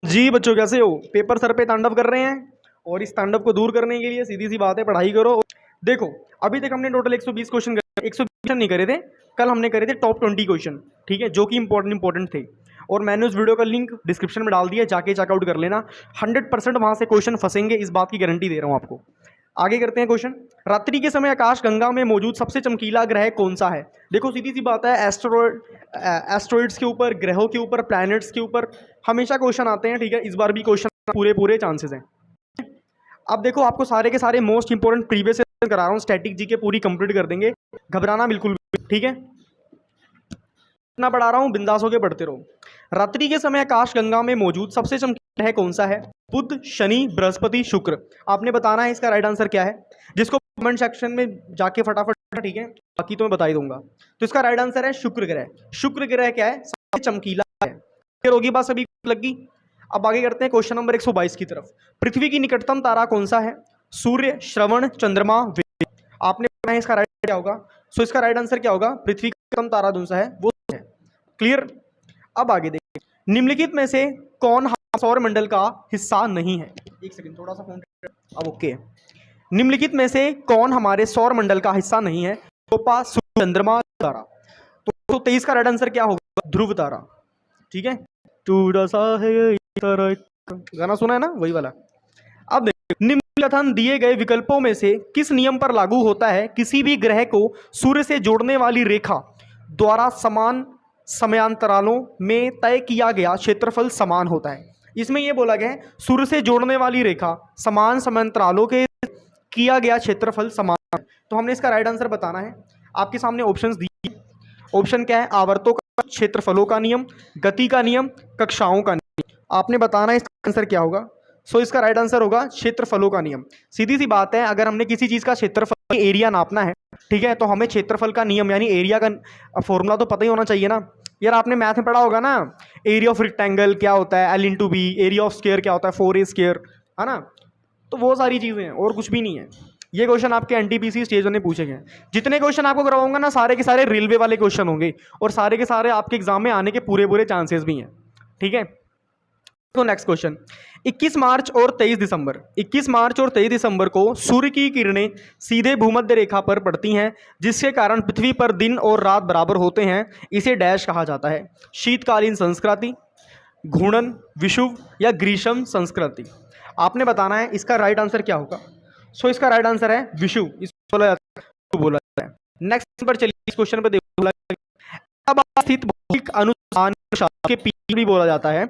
जी बच्चों, कैसे हो? पेपर सर पे तांडव कर रहे हैं और इस तांडव को दूर करने के लिए सीधी सी बात है, पढ़ाई करो। देखो, अभी तक हमने टोटल 120 क्वेश्चन करे, 120 नहीं करे थे। कल हमने करे थे टॉप 20 क्वेश्चन, ठीक है, जो कि इंपॉर्टेंट थे। और मैंने उस वीडियो का लिंक डिस्क्रिप्शन में डाल दिया, जाके चेकआउट कर लेना। 100% वहां से क्वेश्चन फंसेंगे, इस बात की गारंटी दे रहा हूं आपको। आगे करते हैं क्वेश्चन। रात्रि के समय आकाश गंगा में मौजूद सबसे चमकीला ग्रह कौन सा है? देखो सीधी सी बात है, एस्ट्रॉइड्स के ऊपर, ग्रहों के ऊपर, प्लैनेट्स के ऊपर हमेशा क्वेश्चन आते हैं, ठीक है। इस बार भी क्वेश्चन पूरे चांसेस हैं। अब देखो, आपको सारे के सारे मोस्ट इंपोर्टेंट प्रीवियस करा रहा हूँ, स्टैटिक जी के पूरी कंप्लीट कर देंगे, घबराना बिल्कुल भी, ठीक है। इतना पढ़ा रहा हूँ, बिंदास होकर पढ़ते रहो। रात्रि के समय आकाश गंगा में मौजूद सबसे चमकीला ग्रह कौन सा है? बुध, शनि, बृहस्पति, शुक्र। आपने बताना है इसका राइट आंसर क्या है। जिसको कमेंट सेक्शन में जाके फटाफट, ठीक है, बाकी तो मैं बता ही दूंगा। तो इसका राइट आंसर है शुक्र ग्रह। शुक्र ग्रह क्या है? सबसे चमकीला है। फिर होगी बात, सभी लगी। अब आगे करते हैं क्वेश्चन नंबर 122 की तरफ। पृथ्वी की निकटतम तारा कौन सा है? सूर्य, श्रवण, चंद्रमा, विक्रम। आपने बताना है इसका राइट क्या होगा। सो इसका राइट आंसर क्या होगा? पृथ्वी का निकटतम तारा कौन सा है? वो है। क्लियर। अब आगे देखिए, निम्नलिखित में से कौन सौर मंडल का हिस्सा नहीं है? एक सेकंड, थोड़ा सा फोन। अब ओके, निम्नलिखित में से कौन हमारे सौर मंडल का हिस्सा नहीं है? यूरोपा, सूर्य, चंद्रमा, तारा। तो 23 का राइट आंसर क्या होगा? ध्रुव तारा, ठीक है। टूटा सा है तारा, गाना सुना है ना, वही वाला। अब देखिए, निम्न कथन दिए गए विकल्पों में से किस नियम पर लागू होता है? किसी भी ग्रह को सूर्य से जोड़ने वाली रेखा द्वारा समान समयांतरालों में तय किया गया क्षेत्रफल समान होता है। इसमें यह बोला गया है, सूर्य से जोड़ने वाली रेखा समान समयांतरालों के किया गया क्षेत्रफल समान है। तो हमने इसका राइट आंसर बताना है। आपके सामने ऑप्शंस दिए। ऑप्शन क्या है? आवर्तों का, क्षेत्रफलों का नियम, गति का नियम, कक्षाओं का नियम। आपने बताना है इसका आंसर क्या होगा। सो इसका राइट आंसर होगा क्षेत्रफलों का नियम। सीधी सी बात है, अगर हमने किसी चीज का क्षेत्रफल, एरिया नापना है, ठीक है, तो हमें क्षेत्रफल का नियम यानी एरिया का फॉर्मूला तो पता ही होना चाहिए ना यार। आपने मैथ में पढ़ा होगा ना, एरिया ऑफ रेक्टेंगल क्या होता है, L into B. Area of square क्या होता है, 4a स्क्वायर, है ना। तो वो सारी चीजें हैं और कुछ भी नहीं है। ये क्वेश्चन आपके एनटीपीसी स्टेज में पूछे गए। जितने क्वेश्चन आपको करवाऊंगा ना, सारे के सारे रेलवे वाले क्वेश्चन होंगे और सारे के सारे आपके एग्जाम में आने के पूरे चांसेस भी हैं, ठीक है। तो नेक्स्ट क्वेश्चन, 21 मार्च और 23 दिसंबर को सूर्य की किरणें सीधे भूमध्य रेखा पर पड़ती हैं, जिसके कारण पृथ्वी पर दिन और रात बराबर होते हैं। इसे डैश कहा जाता है? शीतकालीन संस्कृति, घूर्णन, विषुव या ग्रीष्म संस्कृति। आपने बताना है इसका राइट आंसर क्या होगा। सो इसका राइट आंसर है विषुव। इसको बोला जाता है। नेक्स्ट पर चलिए, इस क्वेश्चन पर देखो, स्थित भौतिक अनुसंधान के पीछे भी बोला जाता है।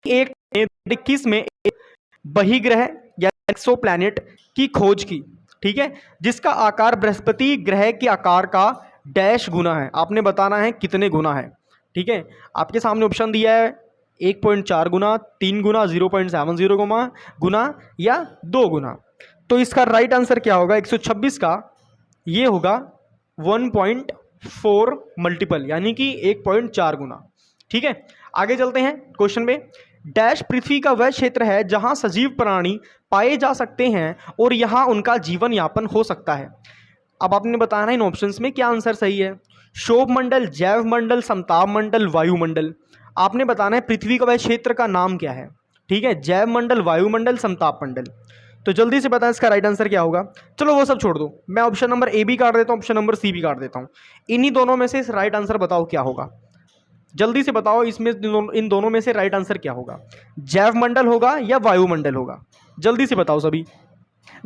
एक 21 में एक बहिग्रह या एक्सोप्लैनेट की खोज की, ठीक है, जिसका आकार बृहस्पति ग्रह के आकार का डैश गुना है। आपने बताना है कितने गुना है, ठीक है। आपके सामने ऑप्शन दिया है 1.4 गुना, 3 गुना, 0.70 गुना या 2 गुना। तो इसका राइट आंसर क्या होगा? 126 का ये होगा 1.4 मल्टीपल, यानी कि 1.4 गुना, ठीक है। आगे चलते हैं क्वेश्चन में। डैश पृथ्वी का वह क्षेत्र है जहां सजीव प्राणी पाए जा सकते हैं और यहां उनका जीवन यापन हो सकता है। अब आपने बताना है इन ऑप्शंस में क्या आंसर सही है। क्षोभ मंडल, जैव मंडल, समताप मंडल, वायुमंडल। आपने बताना है पृथ्वी का वह क्षेत्र का नाम क्या है, ठीक है। जैव मंडल, वायुमंडल, समताप मंडल। तो जल्दी से बताएं इसका राइट आंसर क्या होगा। चलो वो सब छोड़ दो, मैं ऑप्शन नंबर ए भी काट देता हूं, ऑप्शन नंबर सी भी काट देता हूं। इन्हीं दोनों में से राइट आंसर बताओ क्या होगा। जल्दी से बताओ, इसमें इन दोनों में से राइट आंसर क्या होगा। जैव मंडल होगा या वायुमंडल होगा? जल्दी से बताओ सभी।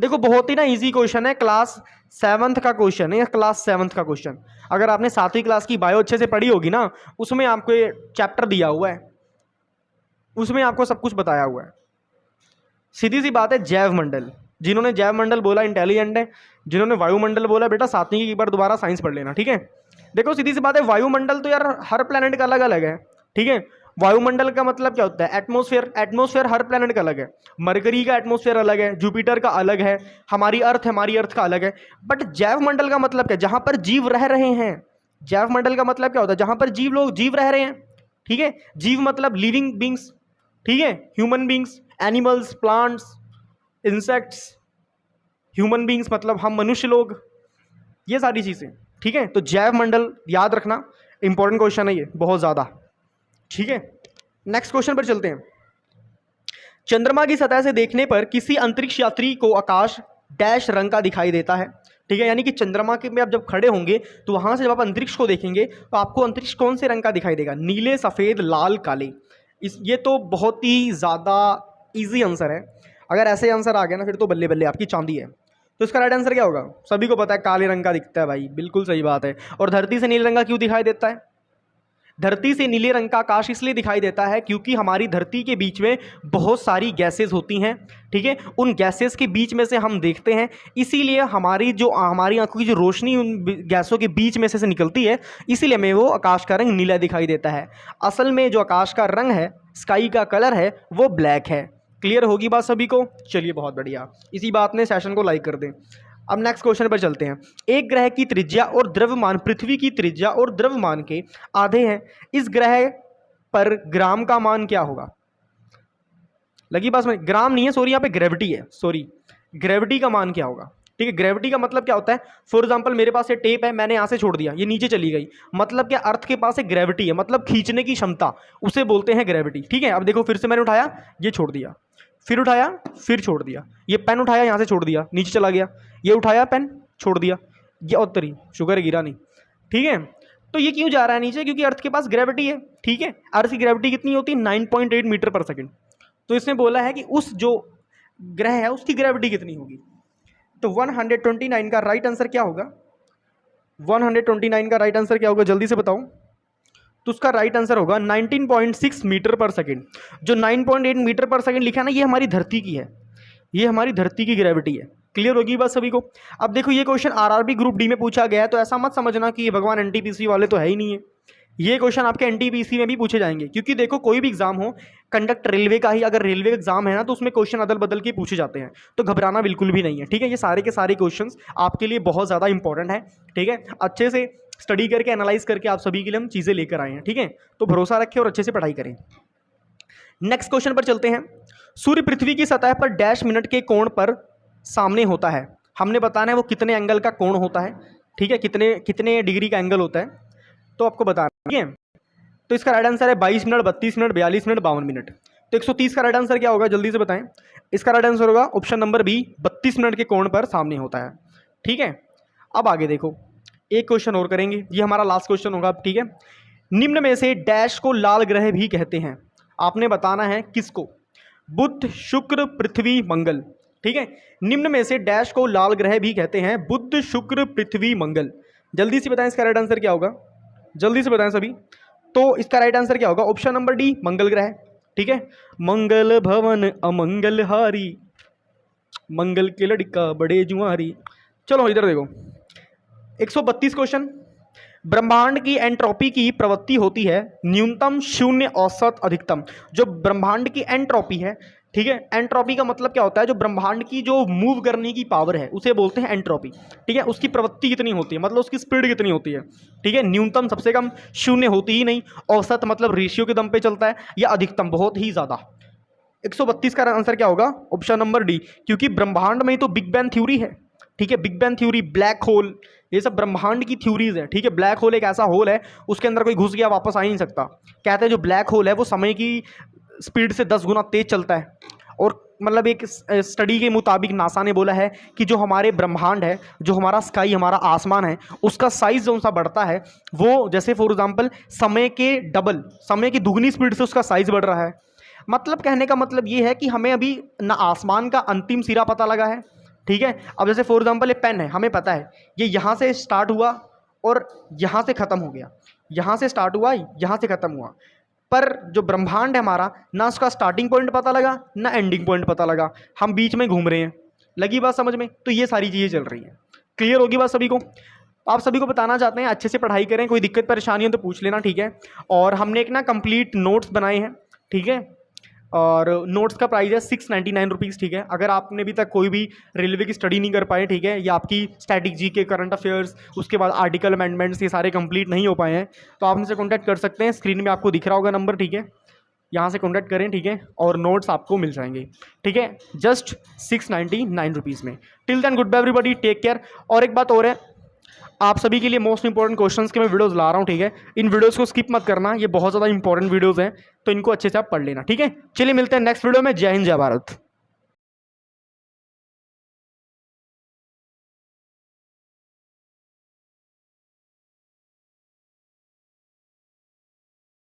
देखो बहुत ही ना इजी क्वेश्चन है, क्लास 7th का क्वेश्चन है, या क्लास 7th का क्वेश्चन। अगर आपने 7वीं क्लास की बायो अच्छे से पढ़ी होगी ना, उसमें आपको ये चैप्टर दिया हुआ है, उसमें आपको सब कुछ बताया हुआ है। सीधी सी बात है, जैव मंडल। जिन्होंने जैव मंडल बोला इंटेलिजेंट है, जिन्होंने वायुमंडल बोला बेटा 7वीं की एक बार दोबारा साइंस पढ़ लेना, ठीक है। देखो सीधी सी बात है, वायुमंडल तो यार हर प्लेनेट का अलग अलग है, ठीक है। वायुमंडल का मतलब क्या होता है? एटमॉस्फेयर। एटमॉस्फेयर हर प्लेनेट का अलग है। मरकरी का एटमॉस्फेयर अलग है, जुपिटर का अलग है, हमारी अर्थ का अलग है। बट जैव मंडल का मतलब क्या? जहां पर जीव रह रहे हैं। जैव मंडल का मतलब क्या होता है? जहां पर जीव रह रहे हैं, ठीक है। जीव मतलब लिविंग बींग्स, ठीक है, human beings, animals, plants, insects. Human beings मतलब हम मनुष्य लोग, ये सारी चीजें, ठीक है। तो जैव मंडल याद रखना, इंपॉर्टेंट क्वेश्चन है ये बहुत ज्यादा, ठीक है। नेक्स्ट क्वेश्चन पर चलते हैं। चंद्रमा की सतह से देखने पर किसी अंतरिक्ष यात्री को आकाश डैश रंग का दिखाई देता है। ठीक है, यानी कि चंद्रमा के में आप जब खड़े होंगे तो वहां से जब आप अंतरिक्ष को देखेंगे तो आपको अंतरिक्ष कौन से रंग का दिखाई देगा? नीले, सफ़ेद, लाल, काले। ये तो बहुत ही ज़्यादा इजी आंसर है। अगर ऐसे आंसर आ गया ना फिर तो बल्ले बल्ले, आपकी चांदी है। तो इसका राइट आंसर क्या होगा? सभी को पता है काले रंग का दिखता है भाई, बिल्कुल सही बात है। और धरती से नीले रंग का क्यों दिखाई देता है? धरती से नीले रंग का आकाश इसलिए दिखाई देता है क्योंकि हमारी धरती के बीच में बहुत सारी गैसेस होती हैं। ठीक है, उन गैसेस के बीच में से हम देखते हैं, इसीलिए हमारी आंखों की जो रोशनी उन गैसों के बीच में से निकलती है, इसीलिए हमें वो आकाश का रंग नीला दिखाई देता है। असल में जो आकाश का रंग है, स्काई का कलर है, वो ब्लैक है। क्लियर होगी बात सभी को? चलिए बहुत बढ़िया, इसी बात ने सेशन को लाइक कर दें। अब नेक्स्ट क्वेश्चन पर चलते हैं। एक ग्रह की त्रिज्या और द्रव्यमान पृथ्वी की त्रिज्या और द्रव्यमान के आधे हैं। इस ग्रह पर ग्राम का मान क्या होगा? लगी बात में? ग्राम नहीं है, सॉरी, यहाँ पे ग्रेविटी है, सॉरी, ग्रेविटी का मान क्या होगा? ठीक है, ग्रेविटी का मतलब क्या होता है? फॉर एग्जांपल मेरे पास ये टेप है, मैंने यहाँ से छोड़ दिया, ये नीचे चली गई, मतलब क्या? अर्थ के पास एक ग्रेविटी है, मतलब खींचने की क्षमता, उसे बोलते हैं ग्रेविटी। ठीक है, अब देखो फिर से मैंने उठाया, ये छोड़ दिया, फिर उठाया, फिर छोड़ दिया, ये पेन उठाया, यहाँ से छोड़ दिया, नीचे चला गया, ये उठाया, पेन छोड़ दिया, ये उत्तरी, शुगर है गिरा नहीं। ठीक है, तो ये क्यों जा रहा है नीचे? क्योंकि अर्थ के पास ग्रेविटी है। ठीक है, अर्थ की ग्रेविटी कितनी होती है? 9.8 मीटर पर सेकेंड। तो इसने बोला है कि उस जो ग्रह है उसकी ग्रेविटी कितनी होगी। तो 129 का राइट आंसर क्या होगा? 129 का राइट आंसर क्या होगा, जल्दी से बताओ। तो उसका राइट आंसर होगा 19.6 मीटर पर सेकेंड। जो 9.8 मीटर पर सेकेंड लिखा है ना, ये हमारी धरती की है, ये हमारी धरती की ग्रेविटी है। क्लियर होगी बात सभी को? अब देखो ये क्वेश्चन आरआरबी ग्रुप डी में पूछा गया है, तो ऐसा मत समझना कि ये भगवान एनटीपीसी वाले तो है ही नहीं है। ये क्वेश्चन आपके एनटीपीसी में भी पूछे जाएंगे, क्योंकि देखो कोई भी एग्जाम हो, कंडक्ट रेलवे का ही अगर रेलवे एग्जाम है ना, तो उसमें क्वेश्चन अदल बदल के पूछे जाते हैं, तो घबराना बिल्कुल भी नहीं है। ठीक है, ये सारे के सारे क्वेश्चन आपके लिए बहुत ज़्यादा इंपॉर्टेंट है। ठीक है, अच्छे से स्टडी करके एनालाइज करके आप सभी के लिए हम चीज़ें लेकर आए हैं। ठीक है, तो भरोसा रखें और अच्छे से पढ़ाई करें। नेक्स्ट क्वेश्चन पर चलते हैं। सूर्य पृथ्वी की सतह पर डैश मिनट के कोण पर सामने होता है। हमने बताना है वो कितने एंगल का कोण होता है। ठीक है, कितने कितने डिग्री का एंगल होता है, तो आपको बताना है। ठीक है, तो इसका राइट आंसर है 22 मिनट, 32 मिनट, 42 मिनट, 52 मिनट। तो 130 का राइट आंसर क्या होगा, जल्दी से बताएं। इसका राइट आंसर होगा ऑप्शन नंबर बी, 32 मिनट के कोण पर सामने होता है। ठीक है, अब आगे देखो, एक क्वेश्चन और करेंगे, ये हमारा लास्ट क्वेश्चन होगा। ठीक है, निम्न में से डैश को लाल ग्रह भी कहते हैं। आपने बताना है किसको? बुध, शुक्र, पृथ्वी, मंगल। ठीक है, निम्न में से डैश को लाल ग्रह भी कहते हैं, बुध, शुक्र, पृथ्वी, मंगल। जल्दी से बताएं इसका राइट आंसर क्या होगा, जल्दी से बताएं सभी। तो इसका राइट आंसर क्या होगा? ऑप्शन नंबर डी, मंगल ग्रह। ठीक है, मंगल भवन अमंगल हारी, मंगल के लड़का बड़े जुआरी। चलो इधर देखो, 132 क्वेश्चन। ब्रह्मांड की एंट्रोपी की प्रवृत्ति होती है न्यूनतम, शून्य, औसत, अधिकतम। जो ब्रह्मांड की एंट्रोपी है, ठीक है, एंट्रोपी का मतलब क्या होता है? जो ब्रह्मांड की जो मूव करने की पावर है उसे बोलते हैं एंट्रोपी। ठीक है, उसकी प्रवृत्ति कितनी होती है, मतलब उसकी स्पीड कितनी होती है। ठीक है, न्यूनतम सबसे कम, शून्य होती ही नहीं, औसत मतलब रेशियो के दम पे चलता है, या अधिकतम बहुत ही ज़्यादा। 132 का आंसर क्या होगा? ऑप्शन नंबर डी, क्योंकि ब्रह्मांड में तो बिग बैंग थ्योरी है। ठीक है, big bang theory, black hole, ये सब ब्रह्मांड की थ्योरीज है। ठीक है, ब्लैक होल एक ऐसा होल है, उसके अंदर कोई घुस गया वापस आ ही नहीं सकता। कहते हैं जो ब्लैक होल है वो समय की स्पीड से 10 गुना तेज चलता है। और मतलब एक स्टडी के मुताबिक नासा ने बोला है कि जो हमारे ब्रह्मांड है, जो हमारा स्काई, हमारा आसमान है, उसका साइज जो सा बढ़ता है, वो जैसे फॉर एग्जांपल समय के डबल, समय की दुगनी स्पीड से उसका साइज बढ़ रहा है। मतलब कहने का मतलब ये है कि हमें अभी ना आसमान का अंतिम सिरा पता लगा है। ठीक है, अब जैसे फॉर एग्जांपल ये पेन है, हमें पता है ये यहाँ से स्टार्ट हुआ और यहाँ से ख़त्म हो गया, यहाँ से स्टार्ट हुआ, यहाँ से ख़त्म हुआ। पर जो ब्रह्मांड है हमारा, ना उसका स्टार्टिंग पॉइंट पता लगा, ना एंडिंग पॉइंट पता लगा, हम बीच में घूम रहे हैं। लगी बात समझ में? तो ये सारी चीज़ें चल रही हैं। क्लियर होगी बात सभी को? आप सभी को बताना चाहते हैं अच्छे से पढ़ाई करें, कोई दिक्कत परेशानी हो तो पूछ लेना। ठीक है, और हमने एक ना कंप्लीट नोट्स बनाए हैं। ठीक है, और नोट्स का प्राइस है 699 रुपीज़। ठीक है, अगर आपने अभी तक कोई भी रेलवे की स्टडी नहीं कर पाए, ठीक है, या आपकी स्टैटिक जी के करंट अफेयर्स, उसके बाद आर्टिकल अमेंडमेंट्स, ये सारे कंप्लीट नहीं हो पाए हैं, तो आप हमसे कॉन्टैक्ट कर सकते हैं। स्क्रीन में आपको दिख रहा होगा नंबर। ठीक है, यहाँ से कॉन्टैक्ट करें। ठीक है, और नोट्स आपको मिल जाएंगे। ठीक है, जस्ट 699 रुपीज़ में। Till then goodbye everybody, take care. और एक बात और है, आप सभी के लिए मोस्ट इंपॉर्टेंट क्वेश्चंस के मैं वीडियोस ला रहा हूँ, ठीक है। इन वीडियोस को स्किप मत करना, ये बहुत ज़्यादा इंपॉर्टेंट वीडियोस हैं, तो इनको अच्छे से आप पढ़ लेना, ठीक है। चलिए मिलते हैं नेक्स्ट वीडियो में। जय हिंद, जय भारत।